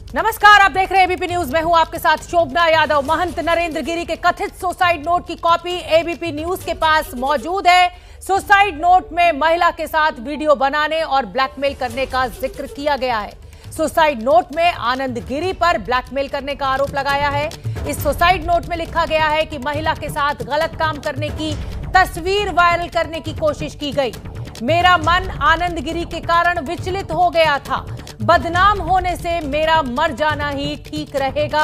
नमस्कार, आप देख रहे हैं एबीपी न्यूज। मैं हूं आपके साथ शोभना यादव। महंत नरेंद्र गिरी के कथित सुसाइड नोट की कॉपी एबीपी न्यूज के पास मौजूद है। सुसाइड नोट में महिला के साथ वीडियो बनाने और ब्लैकमेल करने का जिक्र किया गया है। सुसाइड नोट में आनंद गिरी पर ब्लैकमेल करने का आरोप लगाया है। इस सुसाइड नोट में लिखा गया है कि महिला के साथ गलत काम करने की तस्वीर वायरल करने की कोशिश की गई। मेरा मन आनंद गिरी के कारण विचलित हो गया था। बदनाम होने से मेरा मर जाना ही ठीक रहेगा।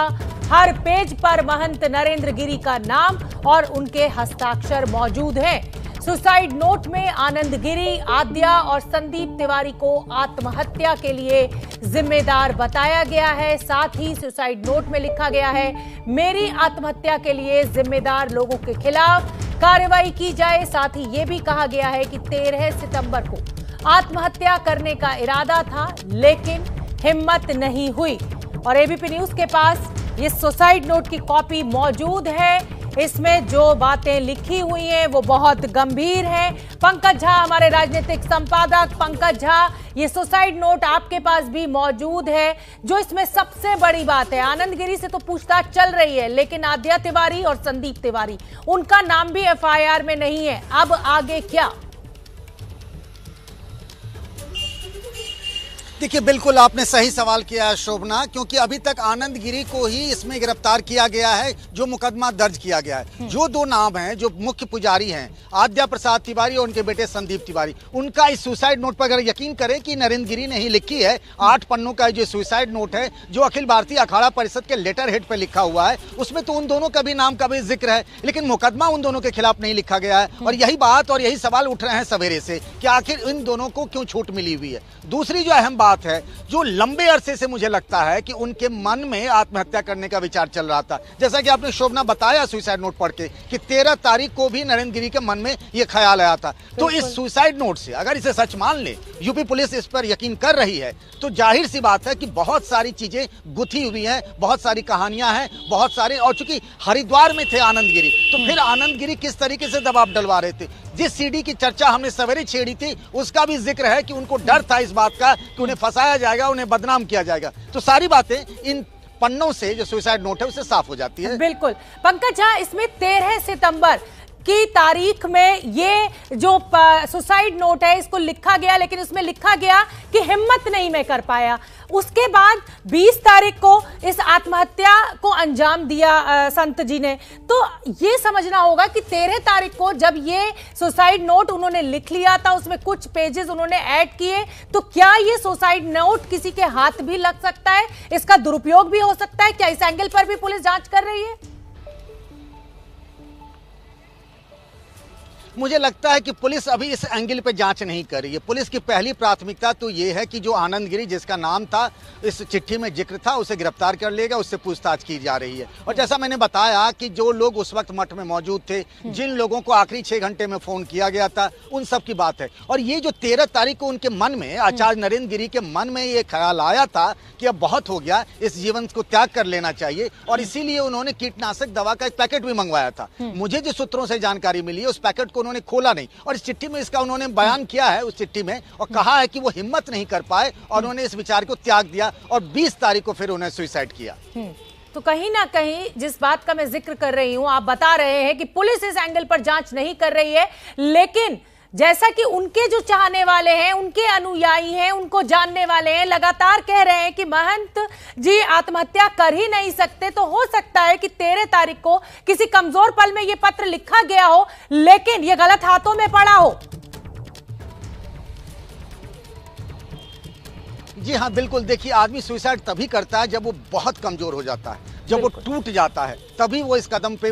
हर पेज पर महंत नरेंद्र गिरी का नाम और उनके हस्ताक्षर मौजूद हैं। सुसाइड नोट में आनंद गिरी, आद्या और संदीप तिवारी को आत्महत्या के लिए जिम्मेदार बताया गया है। साथ ही सुसाइड नोट में लिखा गया है, मेरी आत्महत्या के लिए जिम्मेदार लोगों के खिलाफ कार्रवाई की जाए। साथ ही ये भी कहा गया है कि 13 सितंबर को आत्महत्या करने का इरादा था, लेकिन हिम्मत नहीं हुई। और एबीपी न्यूज के पास ये सुसाइड नोट की कॉपी मौजूद है। इसमें जो बातें लिखी हुई हैं वो बहुत गंभीर हैं। पंकज झा हमारे राजनीतिक संपादक। पंकज झा, ये सुसाइड नोट आपके पास भी मौजूद है। जो इसमें सबसे बड़ी बात है, आनंद गिरी से तो पूछताछ चल रही है, लेकिन आद्या तिवारी और संदीप तिवारी, उनका नाम भी एफआईआर में नहीं है। अब आगे क्या? देखिए, बिल्कुल आपने सही सवाल किया है शोभना, क्योंकि अभी तक आनंद गिरी को ही इसमें गिरफ्तार किया गया है, जो मुकदमा दर्ज किया गया है। जो दो नाम हैं, जो मुख्य पुजारी हैं, आद्या प्रसाद तिवारी और उनके बेटे संदीप तिवारी, उनका इस सुसाइड नोट पर अगर यकीन करें कि नरेंद्र गिरी ने ही लिखी है। 8 पन्नों का जो सुसाइड नोट है, जो अखिल भारतीय अखाड़ा परिषद के लेटर हेड पर लिखा हुआ है, उसमें तो उन दोनों का भी नाम का भी जिक्र है, लेकिन मुकदमा उन दोनों के खिलाफ नहीं लिखा गया है। और यही बात और यही सवाल उठ रहे हैं सवेरे से कि आखिर इन दोनों को क्यों छूट मिली हुई है। दूसरी जो अहम बात है, जो लंबे अरसे से मुझे लगता है कि उनके मन में आत्महत्या करने का विचार चल रहा था। जैसा कि आपने शोभना बताया सुसाइड नोट पढ़ के कि 13 तारीख को भी नरेंद्र गिरी के मन में यह ख्याल आया था। तो इस सुसाइड नोट से अगर इसे सच मान ले, यूपी पुलिस इस पर यकीन कर रही है, तो जाहिर सी बात है कि बहुत सारी चीजें गुथी हुई हैं, बहुत सारी कहानियां हैं, बहुत सारे। और चूंकि हरिद्वार में थे आनंद गिरी, तो फिर आनंद गिरी किस तरीके से दबाव डलवा रहे थे। जिस सीडी की चर्चा हमने सवेरे छेड़ी थी, उसका भी जिक्र है कि उनको डर था इस बात का कि उन्हें फंसाया जाएगा, उन्हें बदनाम किया जाएगा। तो सारी बातें इन पन्नों से जो सुसाइड नोट है उससे साफ हो जाती है। बिल्कुल पंकज झा, इसमें 13 सितंबर की तारीख में ये जो सुसाइड नोट है इसको लिखा गया, लेकिन उसमें लिखा गया कि हिम्मत नहीं मैं कर पाया। उसके बाद 20 तारीख को इस आत्महत्या को अंजाम दिया संत जी ने। तो ये समझना होगा कि 13 तारीख को जब ये सुसाइड नोट उन्होंने लिख लिया था, उसमें कुछ पेजेस उन्होंने ऐड किए, तो क्या ये सुसाइड नोट किसी के हाथ भी लग सकता है? इसका दुरुपयोग भी हो सकता है? क्या इस एंगल पर भी पुलिस जांच कर रही है? मुझे लगता है कि पुलिस अभी इस एंगल पे जांच नहीं कर रही है। पुलिस की पहली प्राथमिकता तो ये है कि जो आनंद गिरी, जिसका नाम था इस चिट्ठी में जिक्र था, उसे गिरफ्तार कर लेगा, उससे पूछताछ की जा रही है। और जैसा मैंने बताया कि जो लोग उस वक्त मठ में मौजूद थे, जिन लोगों को आखिरी 6 घंटे में फोन किया गया था, उन सब की बात है। और ये जो 13 तारीख को उनके मन में, आचार्य नरेंद्र गिरी के मन में ये ख्याल आया था कि अब बहुत हो गया, इस जीवन को त्याग कर लेना चाहिए, और इसीलिए उन्होंने कीटनाशक दवा का एक पैकेट भी मंगवाया था। मुझे जिस सूत्रों से जानकारी मिली है, उस पैकेट को उन्होंने खोला नहीं, और इस चिट्ठी में इसका उन्होंने बयान किया है उस चिट्ठी में, और कहा है कि वो हिम्मत नहीं कर पाए और उन्होंने इस विचार को त्याग दिया, और 20 तारीख को फिर उन्हें सुसाइड किया। तो कहीं ना कहीं जिस बात का मैं जिक्र कर रही हूं, आप बता रहे हैं कि पुलिस इस एंगल पर जांच नहीं कर रही है, लेकिन जैसा कि उनके जो चाहने वाले हैं, उनके अनुयायी हैं, उनको जानने वाले हैं, लगातार कह रहे हैं कि महंत जी आत्महत्या कर ही नहीं सकते। तो हो सकता है कि 13 तारीख को किसी कमजोर पल में यह पत्र लिखा गया हो, लेकिन यह गलत हाथों में पड़ा हो। जी हाँ, बिल्कुल। देखिए, आदमी सुसाइड तभी करता है जब वो बहुत कमजोर हो जाता है, जब वो टूट जाता है, तभी वो इस कदम पे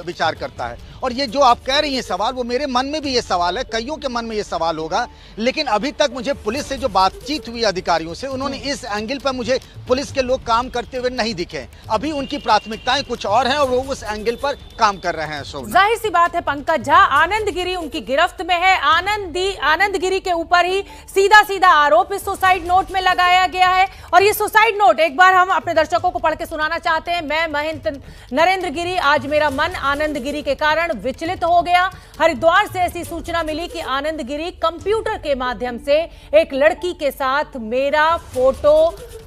विचार करता है। और ये जो आप कह रही हैं सवाल, वो मेरे मन में भी ये सवाल है, कईयों के मन में ये सवाल होगा। लेकिन अभी तक मुझे पुलिस से जो बातचीत हुई अधिकारियों से, उन्होंने इस एंगल पर मुझे पुलिस के लोग काम करते हुए नहीं दिखे। अभी उनकी प्राथमिकताएं कुछ और हैं और वो उस एंगल पर काम कर रहे हैं। शोभना, जाहिर सी बात है पंकज झा, आनंद गिरी उनकी गिरफ्त में है। आनंद गिरी के ऊपर ही सीधा सीधा आरोप इस सुसाइड नोट में लगाया गया है। और ये सुसाइड नोट एक बार हम अपने दर्शकों को पढ़ के सुनाना चाहते हैं। मैं महंत नरेंद्र गिरी, आज मेरा मन आनंद गिरी के कारण विचलित हो गया। हरिद्वार से ऐसी सूचना मिली कि आनंद गिरी कंप्यूटर के माध्यम से एक लड़की के साथ मेरा फोटो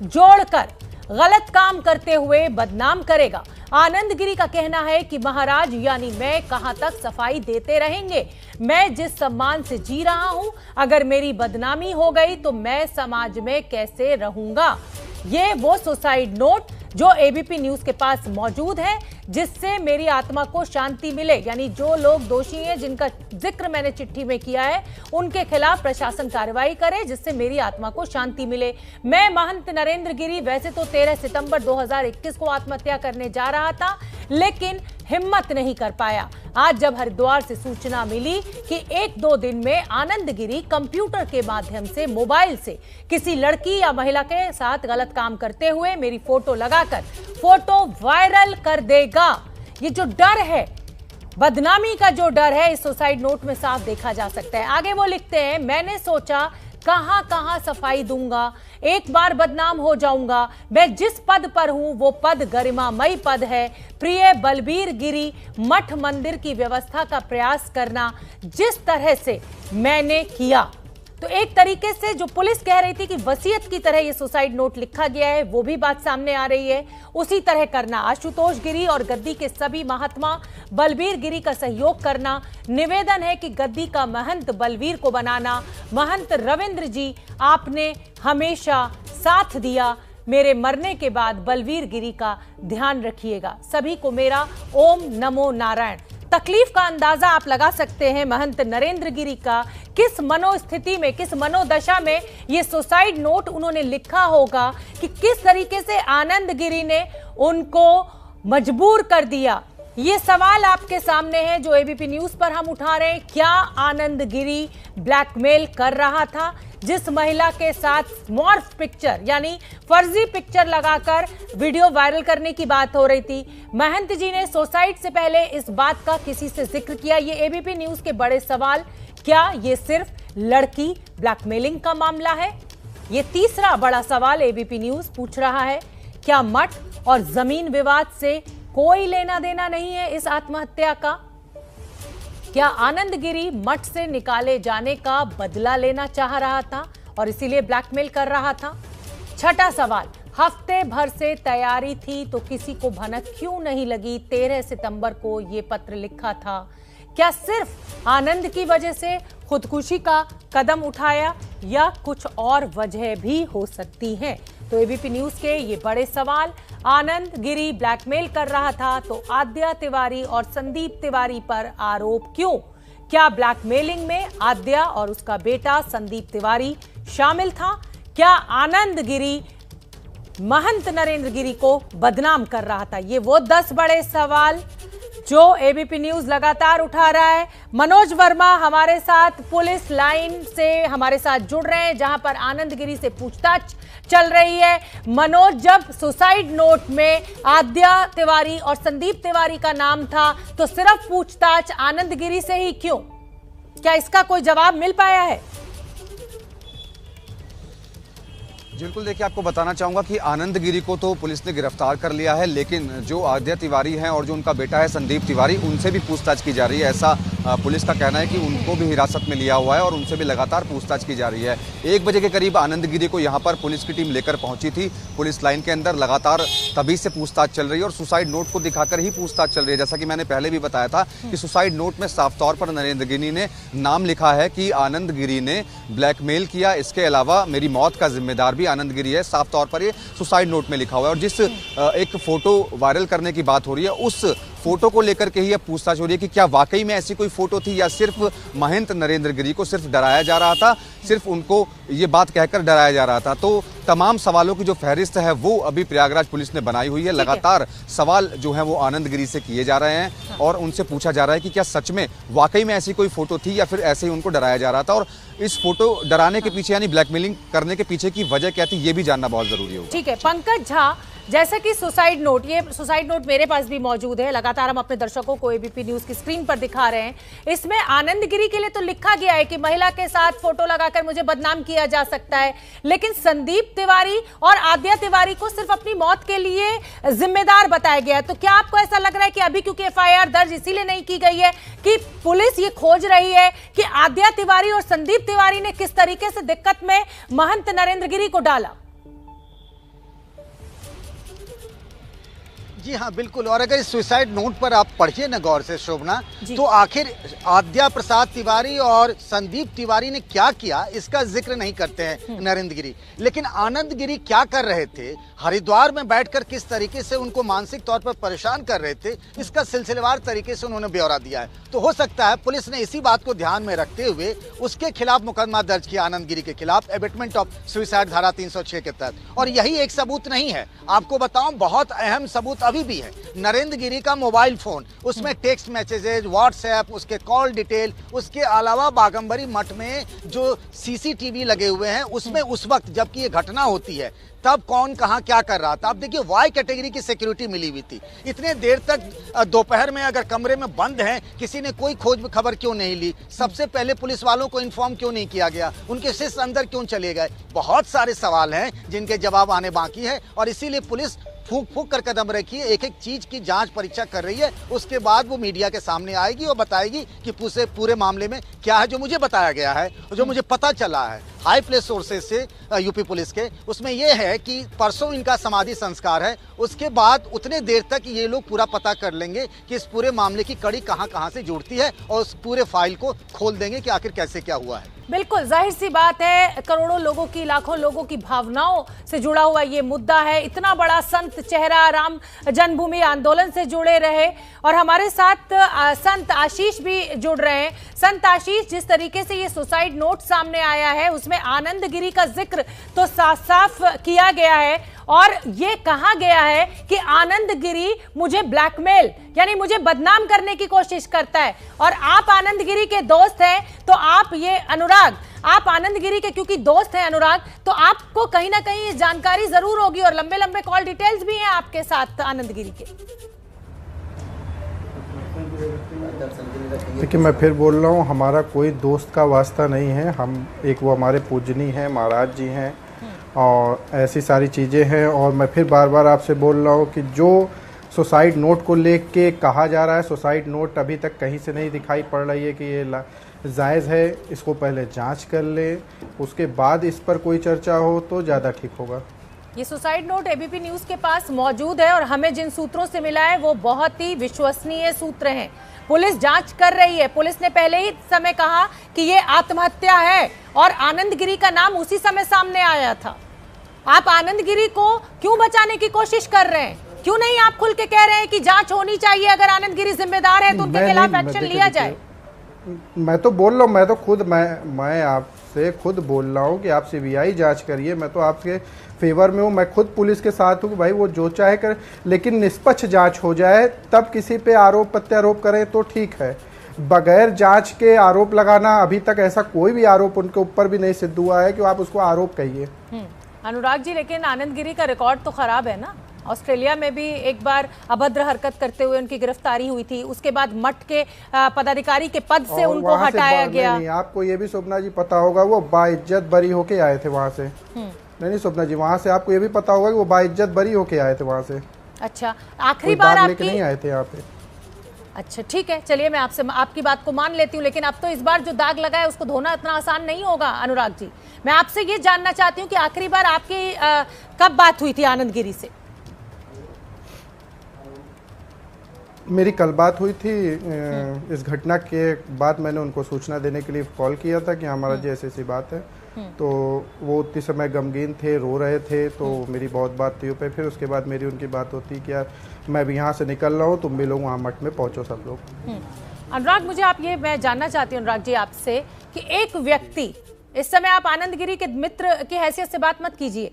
जोड़कर गलत काम करते हुए बदनाम करेगा। आनंद गिरी का कहना है कि महाराज यानी मैं कहां तक सफाई देते रहेंगे। मैं जिस सम्मान से जी रहा हूं, अगर मेरी बदनामी हो गई तो मैं समाज में कैसे रहूंगा। ये वो सुसाइड नोट जो एबीपी न्यूज के पास मौजूद है, जिससे मेरी आत्मा को शांति मिले। यानी जो लोग दोषी हैं, जिनका जिक्र मैंने चिट्ठी में किया है, उनके खिलाफ प्रशासन कार्रवाई करे, जिससे मेरी आत्मा को शांति मिले। मैं महंत नरेंद्र गिरी वैसे तो 13 सितंबर 2021 को आत्महत्या करने जा रहा था, लेकिन हिम्मत नहीं कर पाया। आज जब हरिद्वार से सूचना मिली कि 1-2 दिन में आनंद गिरी कंप्यूटर के माध्यम से, मोबाइल से किसी लड़की या महिला के साथ गलत काम करते हुए मेरी फोटो लगाकर फोटो वायरल कर देगा, ये जो डर है, बदनामी का जो डर है, इस सुसाइड नोट में साफ देखा जा सकता है। आगे वो लिखते हैं, मैंने सोचा कहां कहां सफाई दूंगा, एक बार बदनाम हो जाऊंगा। मैं जिस पद पर हूं वो पद गरिमामयी पद है। प्रिय बलबीर गिरी, मठ मंदिर की व्यवस्था का प्रयास करना जिस तरह से मैंने किया। तो एक तरीके से जो पुलिस कह रही थी कि वसीयत की तरह ये सुसाइड नोट लिखा गया है, वो भी बात सामने आ रही है। उसी तरह करना, आशुतोष गिरी और गद्दी के सभी महात्मा बलबीर गिरी का सहयोग करना। निवेदन है कि गद्दी का महंत बलबीर को बनाना। महंत रविंद्र जी, आपने हमेशा साथ दिया, मेरे मरने के बाद बलबीर गिरी का ध्यान रखिएगा। सभी को मेरा ओम नमो नारायण। तकलीफ का अंदाजा आप लगा सकते हैं महंत नरेंद्र गिरी का, किस मनोस्थिति में, किस मनोदशा में ये सुसाइड नोट उन्होंने लिखा होगा, कि किस तरीके से आनंद गिरी ने उनको मजबूर कर दिया। ये सवाल आपके सामने है जो एबीपी न्यूज पर हम उठा रहे हैं। क्या आनंद गिरी ब्लैकमेल कर रहा था? जिस महिला के साथ मॉर्फ पिक्चर यानी फर्जी पिक्चर लगाकर वीडियो वायरल करने की बात हो रही थी, महंत जी ने सुसाइड से पहले इस बात का किसी से जिक्र किया। ये एबीपी न्यूज के बड़े सवाल, क्या ये सिर्फ लड़की ब्लैकमेलिंग का मामला है? ये तीसरा बड़ा सवाल एबीपी न्यूज पूछ रहा है। क्या मठ और जमीन विवाद से कोई लेना देना नहीं है इस आत्महत्या का? क्या आनंद गिरी मठ से निकाले जाने का बदला लेना चाह रहा था और इसीलिए ब्लैकमेल कर रहा था? छठा सवाल, हफ्ते भर से तैयारी थी तो किसी को भनक क्यों नहीं लगी 13 सितंबर को ये पत्र लिखा था? क्या सिर्फ आनंद की वजह से खुदकुशी का कदम उठाया या कुछ और वजह भी हो सकती हैं? तो एबीपी न्यूज के ये बड़े सवाल। आनंद गिरी ब्लैकमेल कर रहा था तो आद्या तिवारी और संदीप तिवारी पर आरोप क्यों? क्या ब्लैकमेलिंग में आद्या और उसका बेटा संदीप तिवारी शामिल था? क्या आनंद गिरी महंत नरेंद्र गिरी को बदनाम कर रहा था? ये वो 10 बड़े सवाल जो एबीपी न्यूज लगातार उठा रहा है। मनोज वर्मा हमारे साथ पुलिस लाइन से हमारे साथ जुड़ रहे हैं, जहां पर आनंद गिरी से पूछताछ चल रही है। मनोज, जब सुसाइड नोट में आद्या तिवारी और संदीप तिवारी का नाम था तो सिर्फ पूछताछ आनंद गिरी से ही क्यों? क्या इसका कोई जवाब मिल पाया है? बिल्कुल, देखिए आपको बताना चाहूंगा कि आनंद गिरी को तो पुलिस ने गिरफ्तार कर लिया है, लेकिन जो आद्या तिवारी हैं और जो उनका बेटा है संदीप तिवारी, उनसे भी पूछताछ की जा रही है। ऐसा पुलिस का कहना है कि उनको भी हिरासत में लिया हुआ है और उनसे भी लगातार पूछताछ की जा रही है। 1 बजे के करीब आनंद गिरी को यहाँ पर पुलिस की टीम लेकर पहुंची थी। पुलिस लाइन के अंदर लगातार तभी से पूछताछ चल रही है और सुसाइड नोट को दिखाकर ही पूछताछ चल रही है। जैसा कि मैंने पहले भी बताया था कि सुसाइड नोट में साफ तौर पर नरेंद्र गिरी ने नाम लिखा है कि आनंद गिरी ने ब्लैकमेल किया, इसके अलावा मेरी मौत का जिम्मेदार भी आनंद गिरी है। साफ तौर पर ये सुसाइड नोट में लिखा हुआ है। और जिस एक फोटो वायरल करने की बात हो रही है, उस फोटो को लेकर के ही अब पूछताछ हो रही है कि क्या वाकई में ऐसी कोई फोटो थी या सिर्फ महंत नरेंद्र गिरी को सिर्फ डराया जा रहा था, सिर्फ उनको ये बात कहकर डराया जा रहा था। तो तमाम सवालों की जो फहरिस्त है वो अभी प्रयागराज पुलिस ने बनाई हुई है। लगातार सवाल जो है वो आनंद गिरी से किए जा रहे हैं और उनसे पूछा जा रहा है कि क्या सच में वाकई में ऐसी कोई फोटो थी या फिर ऐसे ही उनको डराया जा रहा था, और इस फोटो डराने के पीछे यानी ब्लैकमेलिंग करने के पीछे की वजह क्या थी, ये भी जानना बहुत जरूरी होगा। ठीक है पंकज झा, जैसा कि सुसाइड नोट, ये सुसाइड नोट मेरे पास भी मौजूद है, लगातार हम अपने दर्शकों को एबीपी न्यूज की स्क्रीन पर दिखा रहे हैं। इसमें आनंद गिरी के लिए तो लिखा गया है कि महिला के साथ फोटो लगाकर मुझे बदनाम किया जा सकता है, लेकिन संदीप तिवारी और आद्या तिवारी को सिर्फ अपनी मौत के लिए जिम्मेदार बताया गया है। तो क्या आपको ऐसा लग रहा है कि अभी क्योंकि एफआईआर दर्ज इसीलिए नहीं की गई है कि पुलिस ये खोज रही है कि आद्या तिवारी और संदीप तिवारी ने किस तरीके से दिक्कत में महंत नरेंद्र गिरी को डाला? जी हाँ, बिल्कुल। और अगर इस सुसाइड नोट पर आप पढ़िए ना गौर से शोभना, तो आखिर आद्या प्रसाद तिवारी और संदीप तिवारी ने क्या किया इसका जिक्र नहीं करते हैं नरेंद्र गिरी। लेकिन आनंद गिरी क्या कर रहे थे, हरिद्वार में बैठकर किस तरीके से उनको मानसिक तौर पर परेशान कर रहे थे, इसका सिलसिलेवार तरीके से उन्होंने ब्यौरा दिया है। तो हो सकता है पुलिस ने इसी बात को ध्यान में रखते हुए उसके खिलाफ मुकदमा दर्ज किया, आनंद गिरी के खिलाफ, एबेटमेंट ऑफ सुसाइड धारा 306 के तहत। और यही एक सबूत नहीं है, आपको बताऊं बहुत अहम सबूत अभी भी है। नरेंद्र गिरी का मोबाइल फोन, उसमें टेक्स्ट मैसेजेज, व्हाट्सएप, उसके कॉल डिटेल, उसके अलावा बागंबरी मठ में जो सीसीटीवी लगे हुए हैं उसमें उस वक्त जबकि ये घटना होती है तब कौन कहां क्या कर रहा था। आप देखिए वाई कैटेगरी की सिक्योरिटी मिली हुई थी। इतने देर तक दोपहर में अगर कमरे में बंद हैं, किसी ने कोई खोज खबर क्यों नहीं ली, सबसे पहले पुलिस वालों को इन्फॉर्म क्यों नहीं किया गया, उनके शिष्य अंदर क्यों चले गए। बहुत सारे सवाल हैं जिनके जवाब आने बाकी है और इसीलिए पुलिस फूक फूक कर कदम रखी है, एक एक चीज की जांच परीक्षा कर रही है। उसके बाद वो मीडिया के सामने आएगी और बताएगी कि पूरे मामले में क्या है। जो मुझे बताया गया है और जो मुझे पता चला है हाई प्लेस सोर्सेज से यूपी पुलिस के, उसमें यह है कि परसों इनका समाधि संस्कार है। उसके बाद उतने देर तक ये लोग पूरा पता कर लेंगे कि इस पूरे मामले की कड़ी कहां से जुड़ती है और उस पूरे फाइल को खोल देंगे कि आखिर कैसे क्या हुआ है। बिल्कुल जाहिर सी बात है, करोड़ों लोगों की, लाखों लोगों की भावनाओं से जुड़ा हुआ ये मुद्दा है। इतना बड़ा संत चेहरा राम जन्मभूमि आंदोलन से जुड़े रहे और हमारे साथ संत आशीष भी जुड़ रहे हैं। संत आशीष, जिस तरीके से ये सुसाइड नोट सामने आया है उसमें आनंद गिरी का जिक्र तो साफ साफ किया गया है और ये कहा गया है कि आनंद गिरी मुझे ब्लैकमेल यानी मुझे बदनाम करने की कोशिश करता है। और आप आनंद गिरी के दोस्त हैं तो आप ये अनुराग, आप आनंद गिरी के क्योंकि दोस्त हैं अनुराग, तो आपको कहीं ना कहीं ये जानकारी जरूर होगी और लंबे लंबे कॉल डिटेल्स भी हैं आपके साथ आनंद गिरी के। देखिए, मैं फिर बोल रहा हूँ, हमारा कोई दोस्त का वास्ता नहीं है। हम एक वो हमारे पूजनी हैं, महाराज जी हैं और ऐसी सारी चीज़ें हैं। और मैं फिर बार बार आपसे बोल रहा हूँ कि जो सुसाइड नोट को लेके कहा जा रहा है, सुसाइड नोट अभी तक कहीं से नहीं दिखाई पड़ रही है कि ये जायज़ है। इसको पहले जांच कर ले, उसके बाद इस पर कोई चर्चा हो तो ज़्यादा ठीक होगा। ये सुसाइड नोट एबीपी न्यूज़ के पास मौजूद है और हमें जिन सूत्रों से मिला है वो बहुत ही विश्वसनीय सूत्र हैं। पुलिस जांच कर रही है। पुलिस ने पहले ही समय कहा कि ये आत्महत्या है और आनंद गिरी का नाम उसी समय सामने आया था। आप आनंद गिरी को क्यों बचाने की कोशिश कर रहे हैं? क्यों नहीं आप खुल के कह रहे हैं कि जांच होनी चाहिए, अगर आनंद गिरी जिम्मेदार है तो उनके खिलाफ एक्शन लिया जाए? मैं तो बोल रहा हूँ, मैं तो खुद मैं आपसे खुद बोल रहा हूँ कि आप सीबीआई जांच करिए। मैं तो आपके फेवर में हूँ, मैं खुद पुलिस के साथ हूँ कि भाई वो जो चाहे करे, लेकिन निष्पक्ष जांच हो जाए, तब किसी पे आरोप प्रत्यारोप करें तो ठीक है। बगैर जांच के आरोप लगाना, अभी तक ऐसा कोई भी आरोप उनके ऊपर भी नहीं सिद्ध हुआ है कि आप उसको आरोप कहिए। अनुराग जी, लेकिन आनंद गिरी का रिकॉर्ड तो खराब है ना। ऑस्ट्रेलिया में भी एक बार अभद्र हरकत करते हुए उनकी गिरफ्तारी हुई थी, उसके बाद मठ के पदाधिकारी के पद से उनको हटाया गया। नहीं, आपको ये भी स्वप्ना जी पता होगा, वो बाइज्जत बरी होके आए थे वहां से। नहीं स्वप्ना जी, वहां से आपको ये भी पता होगा कि वो बाइज्जत बरी होके आए थे वहां से। अच्छा, आखिरी बार आपकी नहीं आए थे यहाँ पे। अच्छा ठीक है, चलिए मैं आपसे आपकी बात को मान लेती हूँ, लेकिन अब तो इस बार जो दाग लगा है उसको धोना इतना आसान नहीं होगा। अनुराग जी, मैं आपसे ये जानना चाहती हूँ कि आखिरी बार आपकी कब बात हुई थी आनंद गिरी से? मेरी कल बात हुई थी। इस घटना के बाद मैंने उनको सूचना देने के लिए कॉल किया था कि हमारा जी ऐसी बात है। तो वो उतनी समय गमगीन थे, रो रहे थे, तो मेरी बहुत बात थी पे। फिर उसके बाद मेरी उनकी बात होती कि यार मैं अभी यहाँ से निकल रहा हूँ, तुम भी लोग वहाँ मठ में पहुँचो सब लोग। अनुराग, मुझे आप ये मैं जानना चाहती हूँ अनुराग जी आपसे कि एक व्यक्ति, इस समय आप आनंद गिरी के मित्र की हैसियत से बात मत कीजिए,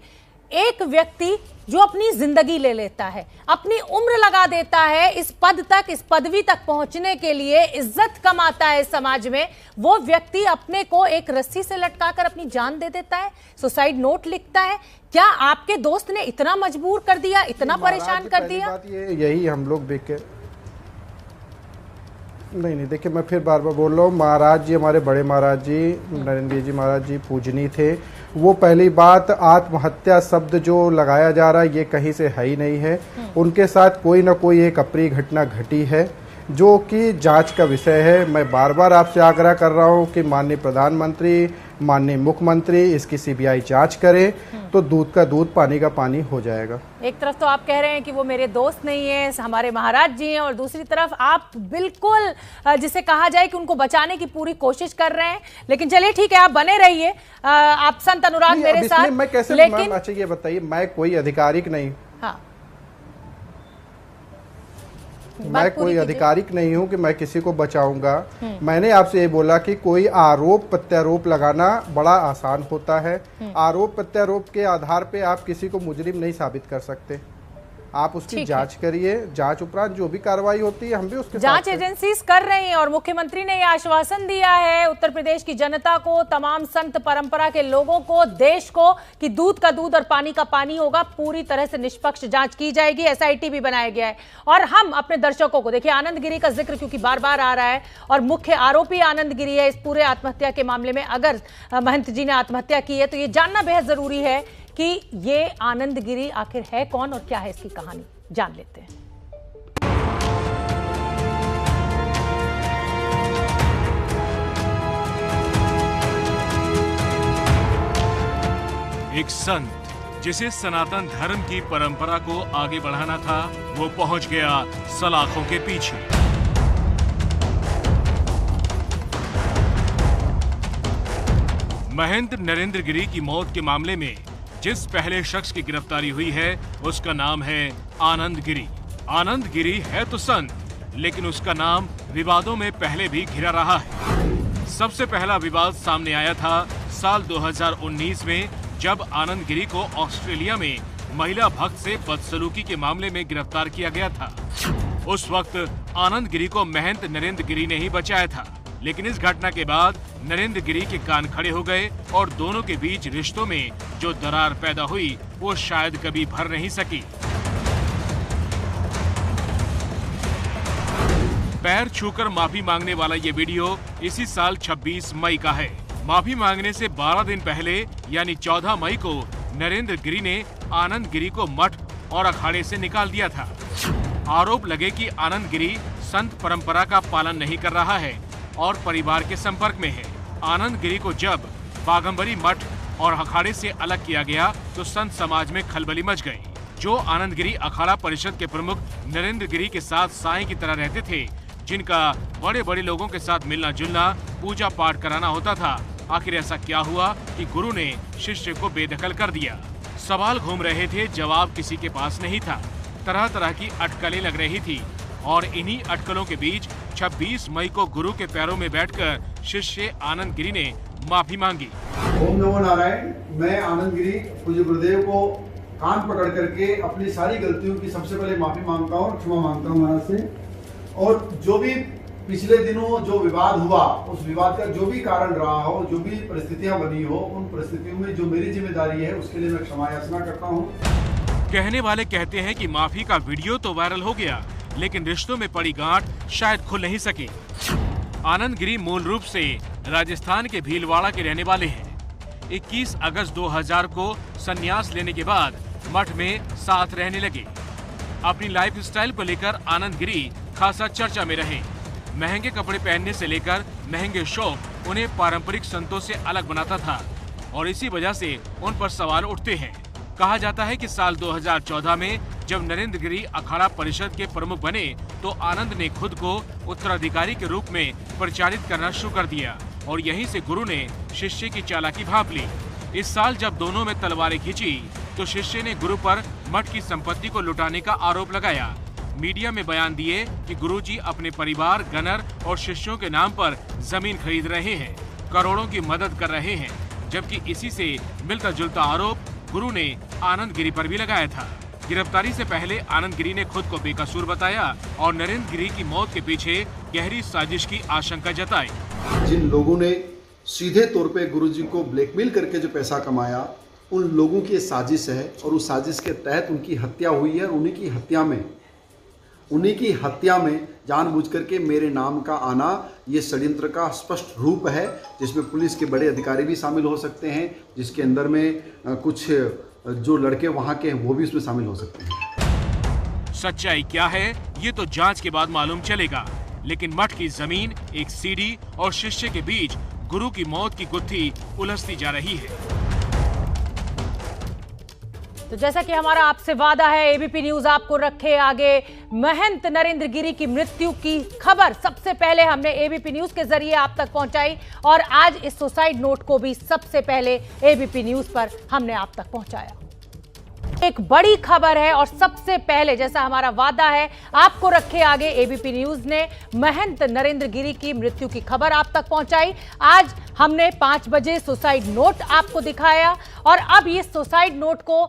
एक व्यक्ति जो अपनी जिंदगी ले लेता है, अपनी उम्र लगा देता है इस पद तक, इस पदवी तक पहुंचने के लिए, इज्जत कमाता है समाज में, वो व्यक्ति अपने को एक रस्सी से लटकाकर अपनी जान दे देता है, सुसाइड नोट लिखता है। क्या आपके दोस्त ने इतना मजबूर कर दिया, इतना परेशान कर दिया? बात यही हम लोग देख के नहीं देखिए, मैं फिर बार बार बोल रहा हूँ, महाराज जी, हमारे बड़े महाराज जी नरेंद्र जी महाराज जी पूजनी थे। वो पहली बात, आत्महत्या शब्द जो लगाया जा रहा है ये कहीं से है ही नहीं है। उनके साथ कोई ना कोई एक अप्रिय घटना घटी है जो कि जांच का विषय है। मैं बार बार आपसे आग्रह कर रहा हूं कि माननीय प्रधानमंत्री, माननीय मुख्यमंत्री इसकी सीबीआई जांच करें तो दूध का दूध, पानी का पानी हो जाएगा। एक तरफ तो आप कह रहे हैं कि वो मेरे दोस्त नहीं है, हमारे महाराज जी हैं, और दूसरी तरफ आप बिल्कुल जिसे कहा जाए कि उनको बचाने की पूरी कोशिश कर रहे हैं। लेकिन चलिए ठीक है, आप बने रहिए, आप संत अनुराग मेरे साथ। मैं कैसे, लेकिन अच्छा ये बताइए, मैं कोई आधिकारिक नहीं, हाँ, मैं कोई आधिकारिक नहीं हूं कि मैं किसी को बचाऊंगा। मैंने आपसे ये बोला कि कोई आरोप प्रत्यारोप लगाना बड़ा आसान होता है। आरोप प्रत्यारोप के आधार पे आप किसी को मुजरिम नहीं साबित कर सकते। आप उसकी जांच करिए, जांच उपरांत जो भी कार्रवाई होती है हम भी उसके जांच एजेंसीज कर रही हैं। और मुख्यमंत्री ने यह आश्वासन दिया है उत्तर प्रदेश की जनता को, तमाम संत परंपरा के लोगों को, देश को, कि दूध का दूध और पानी का पानी होगा। पूरी तरह से निष्पक्ष जांच की जाएगी, एसआईटी भी बनाया गया है। और हम अपने दर्शकों को, देखिए आनंद गिरी का जिक्र क्योंकि बार बार आ रहा है और मुख्य आरोपी आनंद गिरी है इस पूरे आत्महत्या के मामले में। अगर महंत जी ने आत्महत्या की है तो ये जानना बेहद जरूरी है कि ये आनंद गिरी आखिर है कौन और क्या है इसकी कहानी, जान लेते हैं। एक संत जिसे सनातन धर्म की परंपरा को आगे बढ़ाना था, वो पहुंच गया सलाखों के पीछे। महंत नरेंद्र गिरी की मौत के मामले में जिस पहले शख्स की गिरफ्तारी हुई है उसका नाम है आनंद गिरी। आनंद गिरी है तो संत, लेकिन उसका नाम विवादों में पहले भी घिरा रहा है। सबसे पहला विवाद सामने आया था साल 2019 में, जब आनंद गिरी को ऑस्ट्रेलिया में महिला भक्त से बदसलूकी के मामले में गिरफ्तार किया गया था। उस वक्त आनंद गिरी को महंत नरेंद्र गिरी ने ही बचाया था। लेकिन इस घटना के बाद नरेंद्र गिरी के कान खड़े हो गए और दोनों के बीच रिश्तों में जो दरार पैदा हुई वो शायद कभी भर नहीं सकी। पैर छूकर माफी मांगने वाला ये वीडियो इसी साल 26 मई का है। माफी मांगने से 12 दिन पहले यानी 14 मई को नरेंद्र गिरी ने आनंद गिरी को मठ और अखाड़े से निकाल दिया था। आरोप लगे कि आनंद गिरी संत परंपरा का पालन नहीं कर रहा है और परिवार के संपर्क में है। आनंद गिरी को जब बाघंबरी मठ और अखाड़े से अलग किया गया तो संत समाज में खलबली मच गई। जो आनंद गिरी अखाड़ा परिषद के प्रमुख नरेंद्र गिरी के साथ साईं की तरह रहते थे, जिनका बड़े बड़े लोगों के साथ मिलना जुलना, पूजा पाठ कराना होता था, आखिर ऐसा क्या हुआ कि गुरु ने शिष्य को बेदखल कर दिया? सवाल घूम रहे थे, जवाब किसी के पास नहीं था। तरह तरह की अटकलें लग रही थी और इन्हीं अटकलों के बीच 26 मई को गुरु के पैरों में बैठकर शिष्य आनंद गिरी ने माफी मांगी। ओम नमो नारायण। मैं आनंद गिरी पूज्य गुरुदेव को कान पकड़ करके अपनी सारी गलतियों की सबसे पहले माफी मांगता हूँ, क्षमा मांगता हूँ महाराज से। और जो भी पिछले दिनों जो विवाद हुआ, उस विवाद का जो भी कारण रहा हो, जो भी परिस्थितियां बनी हो, उन परिस्थितियों में जो मेरी जिम्मेदारी है उसके लिए मैं क्षमा याचना करता हूँ। कहने वाले कहते हैं कि माफी का वीडियो तो वायरल हो गया, लेकिन रिश्तों में पड़ी गांठ शायद खुल नहीं सकी। आनंद गिरी मूल रूप से राजस्थान के भीलवाड़ा के रहने वाले हैं। 21 अगस्त 2000 को संन्यास लेने के बाद मठ में साथ रहने लगे। अपनी लाइफस्टाइल को लेकर आनंद गिरी खासा चर्चा में रहे। महंगे कपड़े पहनने से लेकर महंगे शौक उन्हें पारंपरिक संतों से अलग बनाता था और इसी वजह से उन पर सवाल उठते हैं। कहा जाता है कि साल 2014 में जब नरेंद्र गिरी अखाड़ा परिषद के प्रमुख बने तो आनंद ने खुद को उत्तराधिकारी के रूप में प्रचारित करना शुरू कर दिया और यहीं से गुरु ने शिष्य की चालाकी भांप ली। इस साल जब दोनों में तलवारें खींची तो शिष्य ने गुरु पर मठ की संपत्ति को लुटाने का आरोप लगाया। मीडिया में बयान दिए कि गुरुजी अपने परिवार, गनर और शिष्यों के नाम पर जमीन खरीद रहे हैं, करोड़ों की मदद कर रहे हैं, जबकि इसी से मिलता जुलता आरोप गुरु ने आनंद गिरी पर भी लगाया था। गिरफ्तारी से पहले आनंद गिरी ने खुद को बेकसूर बताया और नरेंद्र गिरी की मौत के पीछे गहरी साजिश की आशंका जताई। जिन लोगों ने सीधे तौर पे गुरुजी को ब्लैकमेल करके जो पैसा कमाया, उन लोगों की साजिश है और उस साजिश के तहत उनकी हत्या हुई है। उन्हीं की हत्या में जानबूझ करके मेरे नाम का आना ये षड्यंत्र का स्पष्ट रूप है, जिसमें पुलिस के बड़े अधिकारी भी शामिल हो सकते हैं, जिसके अंदर में कुछ जो लड़के वहाँ के हैं वो भी उसमें शामिल हो सकते हैं। सच्चाई क्या है ये तो जांच के बाद मालूम चलेगा। लेकिन मठ की जमीन, एक सीढ़ी और शिष्य के बीच गुरु की मौत की गुत्थी उलझती जा रही है। तो जैसा कि हमारा आपसे वादा है, एबीपी न्यूज आपको रखे आगे महंत नरेंद्र गिरी की मृत्यु की खबर सबसे पहले हमने एबीपी न्यूज के जरिए आप तक पहुंचाई और आज इस सुसाइड नोट को भी सबसे पहले एबीपी न्यूज पर हमने आप तक पहुंचाया। एक बड़ी खबर है और सबसे पहले, जैसा हमारा वादा है, आपको रखे आगे एबीपी न्यूज ने महंत नरेंद्र गिरी की मृत्यु की खबर आप तक पहुंचाई। आज हमने 5 बजे सुसाइड नोट आपको दिखाया और अब ये सुसाइड नोट को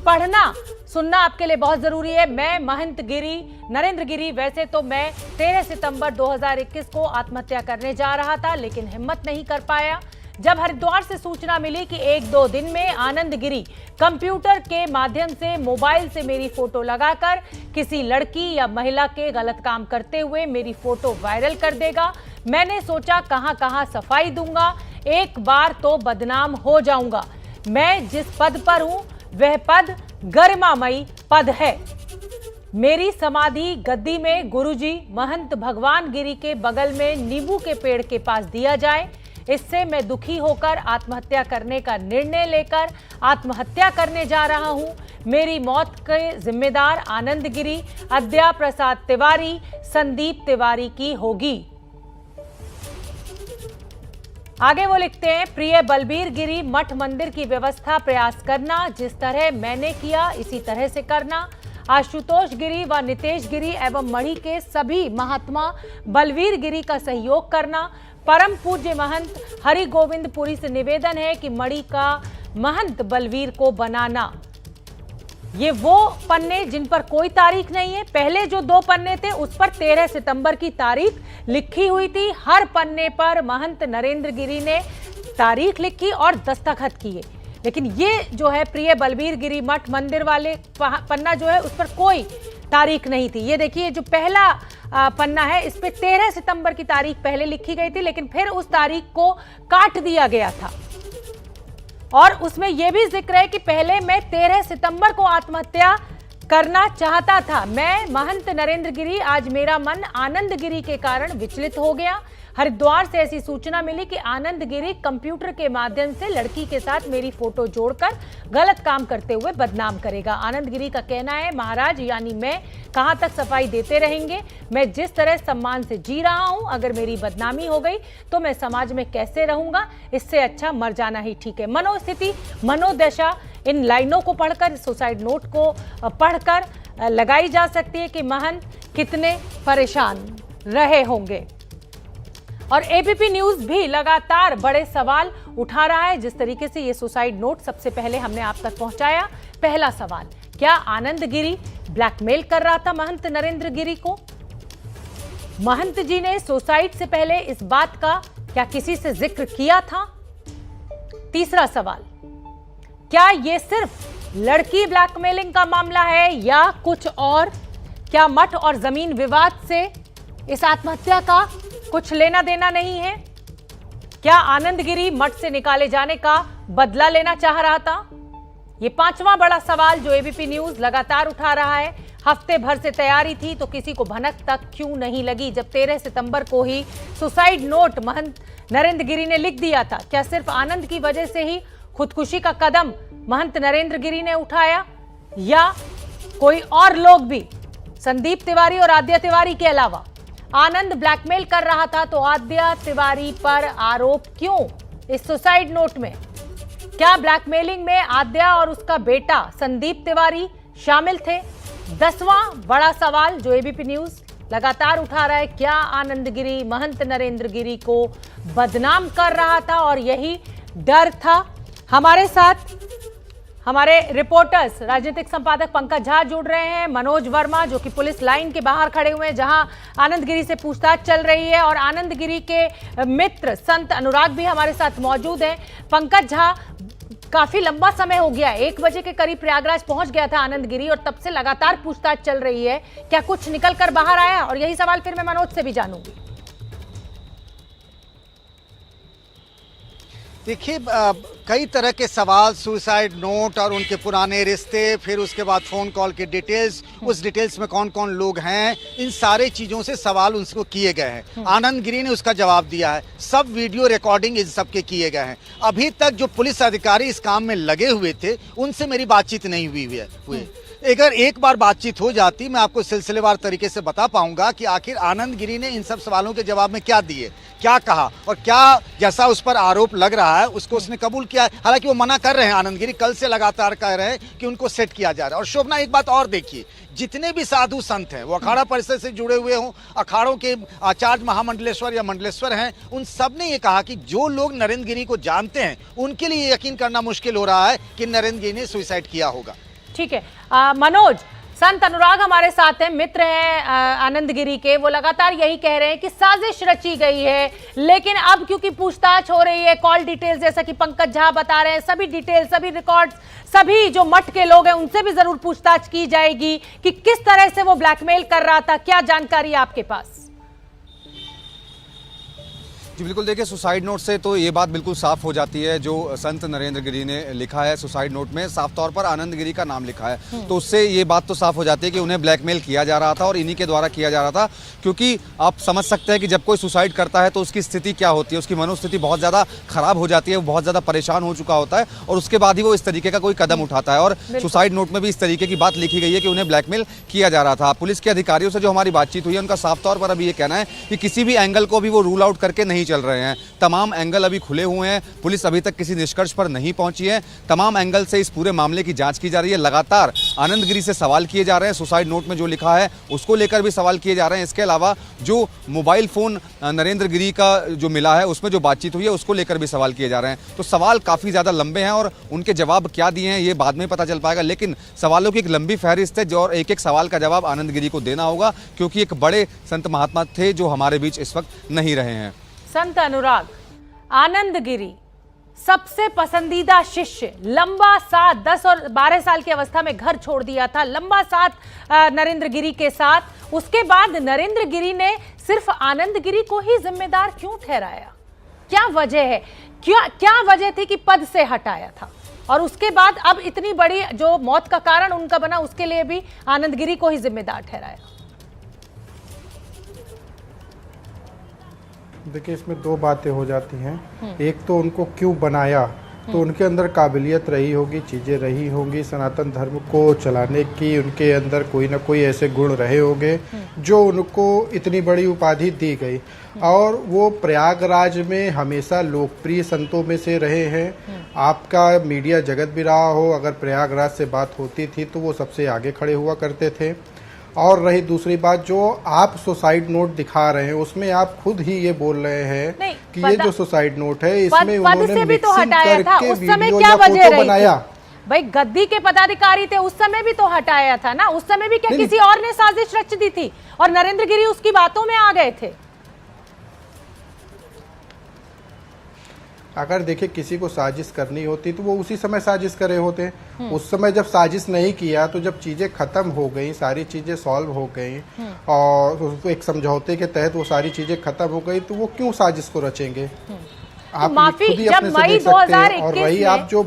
पढ़ना सुनना आपके लिए बहुत जरूरी है। मैं महंत गिरी, नरेंद्र गिरी, वैसे तो मैं 13 सितंबर 2021 को आत्महत्या करने जा रहा था, लेकिन हिम्मत नहीं कर पाया। जब हरिद्वार से सूचना मिली कि 1-2 दिन में आनंद गिरी कंप्यूटर के माध्यम से मोबाइल से मेरी फोटो लगाकर किसी लड़की या महिला के गलत काम करते हुए मेरी फोटो वायरल कर देगा, मैंने सोचा कहां कहां सफाई दूंगा, एक बार तो बदनाम हो जाऊंगा। मैं जिस पद पर हूं वह पद गरिमामयी पद है। मेरी समाधि गद्दी में गुरुजी महंत भगवान गिरी के बगल में नींबू के पेड़ के पास दिया जाए। इससे मैं दुखी होकर आत्महत्या करने का निर्णय लेकर आत्महत्या करने जा रहा हूं। मेरी मौत के जिम्मेदार आनंद गिरी, अद्या प्रसाद तिवारी, संदीप तिवारी की होगी। आगे वो लिखते हैं, प्रिय बलबीर गिरी, मठ मंदिर की व्यवस्था प्रयास करना, जिस तरह मैंने किया इसी तरह से करना। आशुतोष गिरी व नितेश गिरी एवं मढ़ी के सभी महात्मा बलबीर गिरी का सहयोग करना। परम पूज्य महंत हरि गोविंद पुरी से निवेदन है कि मढ़ी का महंत बलबीर को बनाना। ये वो पन्ने जिन पर कोई तारीख नहीं है। पहले जो 2 पन्ने थे उस पर 13 सितंबर की तारीख लिखी हुई थी। हर पन्ने पर महंत नरेंद्र गिरी ने तारीख लिखी और दस्तखत किए, लेकिन ये जो है प्रिय बलबीर गिरी मठ मंदिर वाले पन्ना जो है उस पर कोई तारीख नहीं थी। ये देखिए, जो पहला पन्ना है इस पे 13 सितंबर की तारीख पहले लिखी गई थी, लेकिन फिर उस तारीख को काट दिया गया था और उसमें यह भी जिक्र है कि पहले मैं 13 सितंबर को आत्महत्या करना चाहता था। मैं महंत नरेंद्र गिरी, आज मेरा मन आनंद गिरी के कारण विचलित हो गया। हरिद्वार से ऐसी सूचना मिली कि आनंद गिरी कंप्यूटर के माध्यम से लड़की के साथ मेरी फोटो जोड़कर गलत काम करते हुए बदनाम करेगा। आनंद गिरी का कहना है, महाराज यानी मैं कहां तक सफाई देते रहेंगे। मैं जिस तरह सम्मान से जी रहा हूं, अगर मेरी बदनामी हो गई तो मैं समाज में कैसे रहूंगा, इससे अच्छा मर जाना ही ठीक है। मनोस्थिति, मनोदशा, इन लाइनों को पढ़कर, सुसाइड नोट को पढ़कर लगाई जा सकती है कि महंत कितने परेशान रहे होंगे। और एबीपी न्यूज भी लगातार बड़े सवाल उठा रहा है। जिस तरीके से ये सुसाइड नोट सबसे पहले हमने आप तक पहुंचाया, पहला सवाल, क्या आनंद गिरी ब्लैकमेल कर रहा था महंत नरेंद्र गिरी को? महंत जी ने सुसाइड से पहले इस बात का क्या किसी से जिक्र किया था? तीसरा सवाल, क्या ये सिर्फ लड़की ब्लैकमेलिंग का मामला है या कुछ और? क्या मठ और जमीन विवाद से इस आत्महत्या का कुछ लेना देना नहीं है? क्या आनंद गिरी मठ से निकाले जाने का बदला लेना चाह रहा था? ये 5वां बड़ा सवाल जो एबीपी न्यूज लगातार उठा रहा है। हफ्ते भर से तैयारी थी तो किसी को भनक तक क्यों नहीं लगी जब 13 सितंबर को ही सुसाइड नोट महंत नरेंद्र गिरी ने लिख दिया था? क्या सिर्फ आनंद की वजह से ही खुदकुशी का कदम महंत नरेंद्र गिरी ने उठाया या कोई और लोग भी, संदीप तिवारी और आद्या तिवारी के अलावा? आनंद ब्लैकमेल कर रहा था तो आद्या तिवारी पर आरोप क्यों इस सुसाइड नोट में? क्या ब्लैकमेलिंग में आद्या और उसका बेटा संदीप तिवारी शामिल थे? 10वां बड़ा सवाल जो एबीपी न्यूज लगातार उठा रहा है, क्या आनंद गिरी महंत नरेंद्र गिरी को बदनाम कर रहा था और यही डर था? हमारे साथ हमारे रिपोर्टर्स राजनीतिक संपादक पंकज झा जुड़ रहे हैं, मनोज वर्मा जो कि पुलिस लाइन के बाहर खड़े हुए हैं जहां आनंद गिरी से पूछताछ चल रही है, और आनंद गिरी के मित्र संत अनुराग भी हमारे साथ मौजूद हैं। पंकज झा, काफी लंबा समय हो गया, 1 बजे के करीब प्रयागराज पहुंच गया था आनंद गिरी और तब से लगातार पूछताछ चल रही है, क्या कुछ निकल कर बाहर आया? और यही सवाल फिर मैं मनोज से भी जानूंगी। देखिए, कई तरह के सवाल, सुसाइड नोट और उनके पुराने रिश्ते, फिर उसके बाद फ़ोन कॉल के डिटेल्स, उस डिटेल्स में कौन कौन लोग हैं, इन सारे चीज़ों से सवाल उनको किए गए हैं। आनंद गिरी ने उसका जवाब दिया है। सब वीडियो रिकॉर्डिंग इन सब के किए गए हैं। अभी तक जो पुलिस अधिकारी इस काम में लगे हुए थे, उनसे मेरी बातचीत नहीं हुई। अगर एक बार बातचीत हो जाती, मैं आपको सिलसिलेवार तरीके से बता पाऊंगा कि आखिर आनंद गिरी ने इन सब सवालों के जवाब में क्या दिए, क्या कहा, और क्या जैसा उस पर आरोप लग रहा है उसको उसने कबूल किया है। हालांकि वो मना कर रहे हैं, आनंद गिरी कल से लगातार कह रहे हैं कि उनको सेट किया जा रहा है। और शोभना, एक बात और देखिए, जितने भी साधु संत हैं, वो अखाड़ा परिषद से जुड़े हुए हों, अखाड़ों के आचार्य महामंडलेश्वर या मंडलेश्वर हैं, उन सब ने ये कहा कि जो लोग नरेंद्र गिरी को जानते हैं उनके लिए यकीन करना मुश्किल हो रहा है कि नरेंद्र गिरी ने सुसाइड किया होगा। ठीक है, मनोज, संत अनुराग हमारे साथ हैं, मित्र हैं आनंद गिरी के। वो लगातार यही कह रहे हैं कि साजिश रची गई है, लेकिन अब क्योंकि पूछताछ हो रही है, कॉल डिटेल्स जैसा कि पंकज झा बता रहे हैं, सभी डिटेल्स, सभी रिकॉर्ड्स, सभी जो मठ के लोग हैं उनसे भी जरूर पूछताछ की जाएगी कि किस तरह से वो ब्लैकमेल कर रहा था। क्या जानकारी है आपके पास? जी बिल्कुल, देखिए, सुसाइड नोट से तो ये बात बिल्कुल साफ हो जाती है। जो संत नरेंद्र गिरी ने लिखा है सुसाइड नोट में, साफ तौर पर आनंद गिरी का नाम लिखा है, तो उससे ये बात तो साफ हो जाती है कि उन्हें ब्लैकमेल किया जा रहा था और इन्हीं के द्वारा किया जा रहा था। क्योंकि आप समझ सकते हैं कि जब कोई सुसाइड करता है तो उसकी स्थिति क्या होती है, उसकी मनोस्थिति बहुत ज़्यादा खराब हो जाती है, वो बहुत ज़्यादा परेशान हो चुका होता है और उसके बाद ही वो इस तरीके का कोई कदम उठाता है। और सुसाइड नोट में भी इस तरीके की बात लिखी गई है कि उन्हें ब्लैकमेल किया जा रहा था। पुलिस के अधिकारियों से जो हमारी बातचीत हुई है, उनका साफ तौर पर अभी ये कहना है कि किसी भी एंगल को भी वो रूल आउट करके नहीं चल रहे हैं। तमाम एंगल अभी खुले हुए हैं, पुलिस अभी तक किसी निष्कर्ष पर नहीं पहुंची है। तमाम एंगल से इस पूरे मामले की जांच की जा रही है। लगातार आनंद गिरी से सवाल किए जा रहे हैं, सुसाइड नोट में जो लिखा है उसको लेकर भी सवाल किए जा रहे हैं। इसके अलावा जो मोबाइल फोन नरेंद्र गिरी का जो मिला है उसमें जो बातचीत हुई है उसको लेकर भी सवाल किए जा रहे हैं। तो सवाल काफी ज्यादा लंबे हैं और उनके जवाब क्या दिए हैं ये बाद में पता चल पाएगा, लेकिन सवालों की एक लंबी फहरिस्त है और एक एक सवाल का जवाब आनंद गिरी को देना होगा, क्योंकि एक बड़े संत महात्मा थे जो हमारे बीच इस वक्त नहीं रहे हैं। संत अनुराग, आनंद गिरी सबसे पसंदीदा शिष्य, लंबा साथ 10 और 12 साल की अवस्था में घर छोड़ दिया था, लंबा साथ नरेंद्र गिरी के साथ। उसके बाद नरेंद्र गिरी ने सिर्फ आनंद गिरी को ही जिम्मेदार क्यों ठहराया? क्या वजह है? क्या वजह थी कि पद से हटाया था? और उसके बाद अब इतनी बड़ी जो मौत का कारण उनका बना, उसके लिए भी आनंद गिरी को ही जिम्मेदार ठहराया। देखिए, इसमें दो बातें हो जाती हैं। एक तो उनको क्यों बनाया, तो उनके अंदर काबिलियत रही होगी, चीज़ें रही होंगी सनातन धर्म को चलाने की, उनके अंदर कोई ना कोई ऐसे गुण रहे होंगे जो उनको इतनी बड़ी उपाधि दी गई। और वो प्रयागराज में हमेशा लोकप्रिय संतों में से रहे हैं। आपका मीडिया जगत भी रहा हो, अगर प्रयागराज से बात होती थी तो वो सबसे आगे खड़े हुआ करते थे। और रही दूसरी बात, जो आप सुसाइड नोट दिखा रहे हैं उसमें आप खुद ही ये बोल रहे हैं कि ये जो सुसाइड नोट है इसमें उन्होंने भी तो हटाया था। उस समय वीडियो क्या या वजह फोटो बनाया। भाई, गद्दी के पदाधिकारी थे, उस समय भी तो हटाया था ना। उस समय भी क्या किसी और ने साजिश रच दी थी और नरेंद्र गिरी उसकी बातों में आ गए थे? अगर देखिए, किसी को साजिश करनी होती तो वो उसी समय साजिश करे होते। उस समय जब साजिश नहीं किया, तो जब चीजें खत्म हो गई, सारी चीजें सॉल्व हो गई और उसको एक समझौते के तहत वो सारी चीजें खत्म हो गई, तो वो क्यों साजिश को रचेंगे? आप माफी खुद ही जब अपने से मई देख सकते हैं। और 2021 वही में आप जो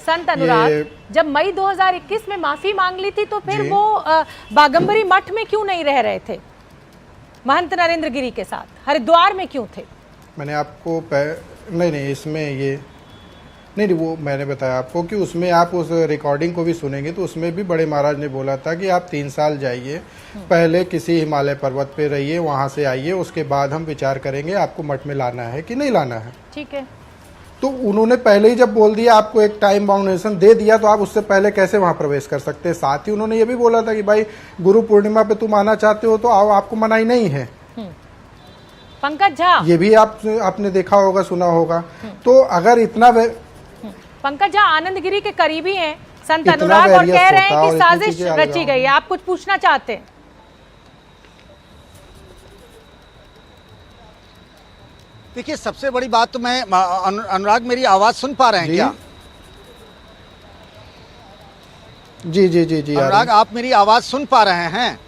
संत अनुराग, जब मई 2021 में माफी मांग ली थी, तो फिर वो बागंबरी मठ में क्यों नहीं रह रहे थे महंत नरेंद्र गिरी के साथ? हरिद्वार में क्यों थे? मैंने आपको नहीं, इसमें ये नहीं, वो मैंने बताया आपको कि उसमें आप उस रिकॉर्डिंग को भी सुनेंगे तो उसमें भी बड़े महाराज ने बोला था कि आप 3 साल जाइए, पहले किसी हिमालय पर्वत पे रहिए, वहां से आइए, उसके बाद हम विचार करेंगे आपको मठ में लाना है कि नहीं लाना है। ठीक है, तो उन्होंने पहले ही जब बोल दिया, आपको एक टाइम बाउंडेशन दे दिया, तो आप उससे पहले कैसे वहां प्रवेश कर सकते हैं? साथ ही उन्होंने ये भी बोला था कि भाई गुरु पूर्णिमा पे तुम आना चाहते हो तो आओ, आपको मनाही नहीं है। पंकज झा, ये भी आपने देखा होगा, सुना होगा। तो अगर इतना पंकज झा आनंद गिरी के करीबी हैं संत अनुराग और कह रहे हैं कि साजिश रची गई है, आप कुछ पूछना चाहते हैं? देखिए, सबसे बड़ी बात तो मैं अनुराग, मेरी आवाज सुन पा रहे हैं क्या? जी जी जी जी अनुराग, आप मेरी आवाज सुन पा रहे हैं?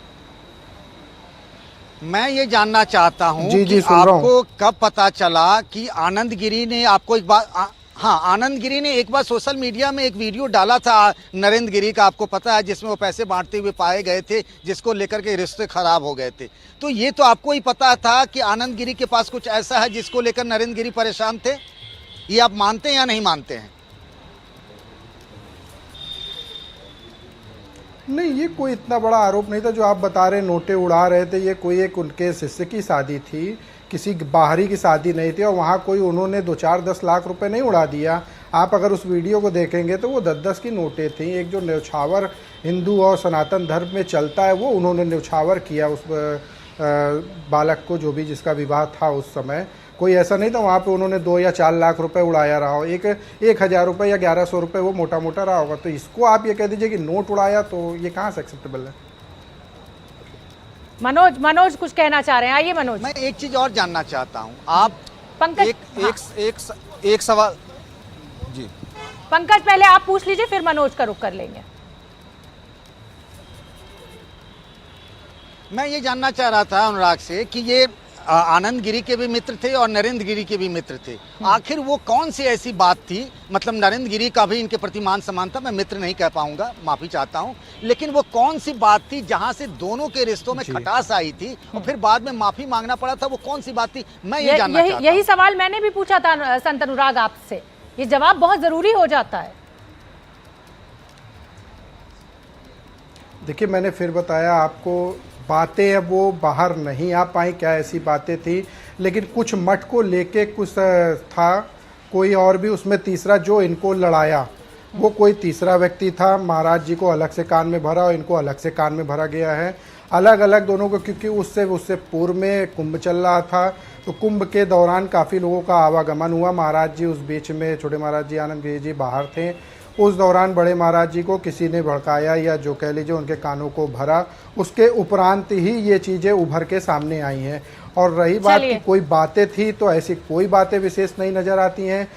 मैं ये जानना चाहता हूं कि आपको कब पता चला कि आनंद गिरी ने आपको एक बात, हाँ, आनंद गिरी ने एक बार सोशल मीडिया में एक वीडियो डाला था नरेंद्र गिरी का, आपको पता है, जिसमें वो पैसे बांटते हुए पाए गए थे, जिसको लेकर के रिश्ते खराब हो गए थे। तो ये तो आपको ही पता था कि आनंद गिरी के पास कुछ ऐसा है जिसको लेकर नरेंद्र गिरी परेशान थे। ये आप मानते हैं या नहीं मानते हैं? नहीं, ये कोई इतना बड़ा आरोप नहीं था जो आप बता रहे, नोटें उड़ा रहे थे। ये कोई एक उनके शिष्य की शादी थी, किसी बाहरी की शादी नहीं थी, और वहाँ कोई उन्होंने 2-4-10 लाख रुपए नहीं उड़ा दिया। आप अगर उस वीडियो को देखेंगे तो वो 10-10 की नोटें थी। एक जो न्यौछावर हिंदू और सनातन धर्म में चलता है, वो उन्होंने न्यौछावर किया उस बालक को, जो भी जिसका विवाह था उस समय। कोई ऐसा नहीं था वहाँ पे उन्होंने 2 या 4 लाख रुपए उड़ाया रहा हो। 1,000 रुपये या 1100 रुपये वो मोटा मोटा रहा होगा। तो इसको आप ये कह दीजिए कि नोट उड़ाया, तो ये कहाँ से एक्सेप्टेबल है? मनोज कुछ कहना चाह रहे हैं, आइए मनोज। मैं एक चीज और जानना चाहता हूँ, आप पंकज एक सवाल जी। पंकज पहले आप पूछ लीजिए, फिर मनोज का रुख कर लेंगे। मैं ये जानना चाह रहा था अनुराग से कि ये आनंद गिरी के भी मित्र थे और नरेंद्र गिरी के भी मित्र थे। आखिर वो कौन सी ऐसी बात थी, मतलब नरेंद्र गिरी का भी इनके प्रति मान सम्मान था, मैं मित्र नहीं कह पाऊंगा, माफी चाहता हूं, लेकिन वो कौन सी बात थी जहां से दोनों के रिश्तों में खटास आई थी और फिर बाद में माफी मांगना पड़ा था? वो कौन सी बात थी, मैं ये जानना चाहता हूं। यही सवाल मैंने भी पूछा था संत अनुराग आपसे, ये जवाब बहुत जरूरी हो जाता है। देखिए, मैंने फिर बताया आपको, बातें अब वो बाहर नहीं आ पाई, क्या ऐसी बातें थी, लेकिन कुछ मठ को लेके कुछ था, कोई और भी उसमें तीसरा जो इनको लड़ाया, वो कोई तीसरा व्यक्ति था। महाराज जी को अलग से कान में भरा और इनको अलग से कान में भरा गया है, अलग अलग दोनों को, क्योंकि उससे पूर्व में कुंभ चल रहा था। तो कुंभ के दौरान काफ़ी लोगों का आवागमन हुआ। महाराज जी उस बीच में, छोटे महाराज जी, आनंद गिरी जी बाहर थे। उस दौरान बड़े महाराज जी को किसी ने भड़काया, या जो कह लीजिए उनके कानों को भरा। उसके उपरांत ही ये चीज़ें उभर के सामने आई हैं। और रही बात कि कोई बातें थी, तो ऐसी कोई बातें विशेष नहीं नजर आती हैं।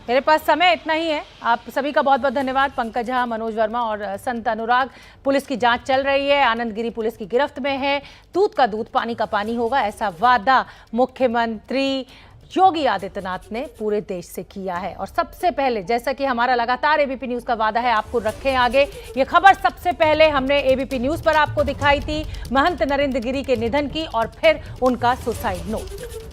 मेरे पास समय इतना ही है। आप सभी का बहुत बहुत धन्यवाद। पंकज झा, मनोज वर्मा और संत अनुराग। पुलिस की जांच चल रही है, आनंद गिरी पुलिस की गिरफ्त में है। दूध का दूध, पानी का पानी होगा, ऐसा वादा मुख्यमंत्री योगी आदित्यनाथ ने पूरे देश से किया है। और सबसे पहले, जैसा कि हमारा लगातार एबीपी न्यूज का वादा है, आपको रखें आगे। ये खबर सबसे पहले हमने एबीपी न्यूज पर आपको दिखाई थी, महंत नरेंद्र गिरी के निधन की और फिर उनका सुसाइड नोट।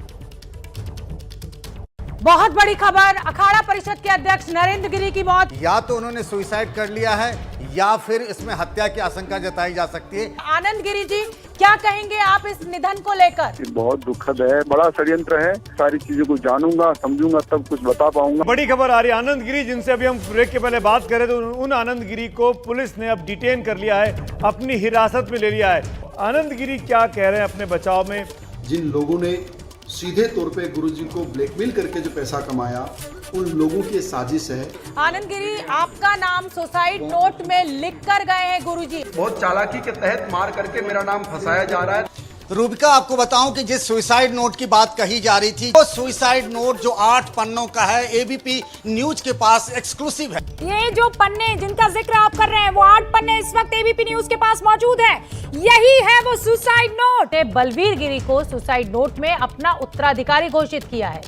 बहुत बड़ी खबर, अखाड़ा परिषद के अध्यक्ष नरेंद्र गिरी की मौत। या तो उन्होंने सुसाइड कर लिया है या फिर इसमें हत्या की आशंका जताई जा सकती है। आनंद गिरी जी, क्या कहेंगे आप इस निधन को लेकर? बहुत दुखद है, बड़ा षड्यंत्र है। सारी चीजों को जानूंगा, समझूंगा, तब कुछ बता पाऊंगा। बड़ी खबर आ रही है, आनंद गिरी जिनसे अभी हम ब्रेक के पहले बात कर रहे थे, उन आनंद गिरी को पुलिस ने अब डिटेन कर लिया है, अपनी हिरासत में ले लिया है। आनंद गिरी क्या कह रहे हैं अपने बचाव में? जिन लोगों ने सीधे तौर पे गुरुजी को ब्लैकमेल करके जो पैसा कमाया, उन लोगों की साजिश है। आनंद गिरी, आपका नाम सुसाइड नोट में लिख कर गए हैं गुरुजी। बहुत चालाकी के तहत मार करके मेरा नाम फंसाया जा रहा है। रूबिका, आपको बताऊं कि जिस सुसाइड नोट की बात कही जा रही थी, वो सुसाइड नोट जो 8 पन्नों का है, एबीपी न्यूज के पास एक्सक्लूसिव है। ये जो पन्ने जिनका जिक्र आप कर रहे हैं, वो 8 पन्ने इस वक्त एबीपी न्यूज के पास मौजूद है। यही है वो सुसाइड नोट। बलबीर गिरी को सुसाइड नोट में अपना उत्तराधिकारी घोषित किया है।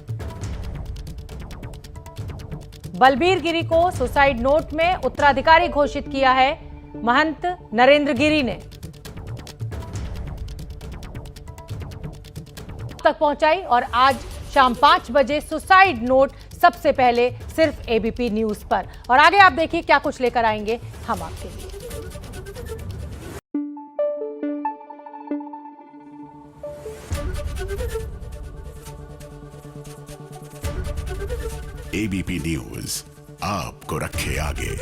बलबीर गिरी को सुसाइड नोट में उत्तराधिकारी घोषित किया है महंत नरेंद्र गिरी ने। तक पहुंचाई और आज शाम 5 बजे सुसाइड नोट सबसे पहले सिर्फ एबीपी न्यूज पर। और आगे आप देखिए क्या कुछ लेकर आएंगे हम आपके लिए। एबीपी न्यूज आपको रखे आगे।